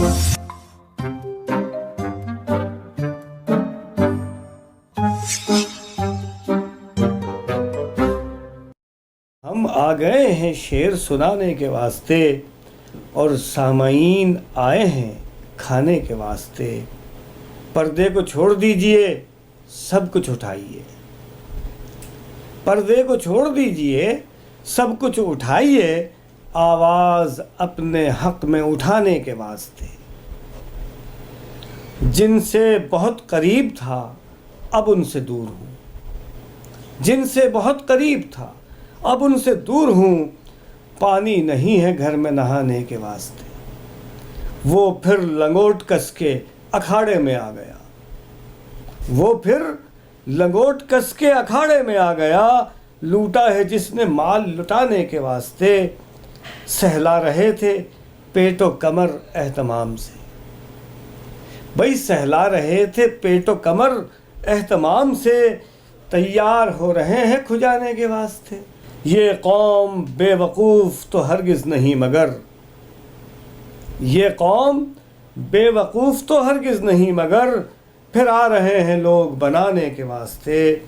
ہم آ گئے ہیں شعر سنانے کے واسطے اور سامعین آئے ہیں کھانے کے واسطے. پردے کو چھوڑ دیجئے سب کچھ اٹھائیے. پردے کو چھوڑ دیجئے سب کچھ اٹھائیے, آواز اپنے حق میں اٹھانے کے واسطے. جن سے بہت قریب تھا اب ان سے دور ہوں. جن سے بہت قریب تھا اب ان سے دور ہوں. پانی نہیں ہے گھر میں نہانے کے واسطے. وہ پھر لنگوٹ کس کے اکھاڑے میں آ گیا. وہ پھر لنگوٹ کس کے اکھاڑے میں آ گیا. لوٹا ہے جس نے مال لٹانے کے واسطے. سہلا رہے تھے پیٹ و کمر اہتمام سے. بھئی سہلا رہے تھے پیٹ و کمر اہتمام سے. تیار ہو رہے ہیں کھجانے کے واسطے. یہ قوم بے وقوف تو ہرگز نہیں مگر. یہ قوم بے وقوف تو ہرگز نہیں مگر. پھر آ رہے ہیں لوگ بنانے کے واسطے.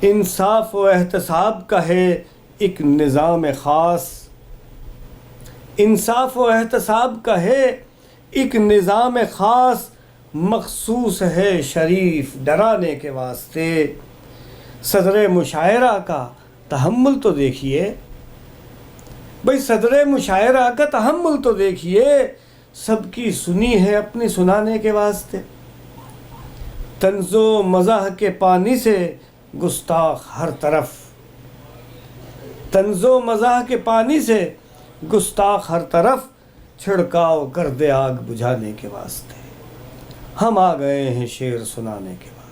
انصاف و احتساب کا ہے ایک نظام خاص. انصاف و احتساب کا ہے ایک نظام خاص. مخصوص ہے شریف ڈرانے کے واسطے. صدر مشاعرہ کا تحمل تو دیکھیے. بھئی صدر مشاعرہ کا تحمل تو دیکھیے. سب کی سنی ہے اپنی سنانے کے واسطے. طنز و مزاح کے پانی سے گستاخ ہر طرف. طنز و مزاح کے پانی سے گستاخ ہر طرف. چھڑکاؤ کر دے آگ بجھانے کے واسطے. ہم آ گئے ہیں شعر سنانے کے واسطے.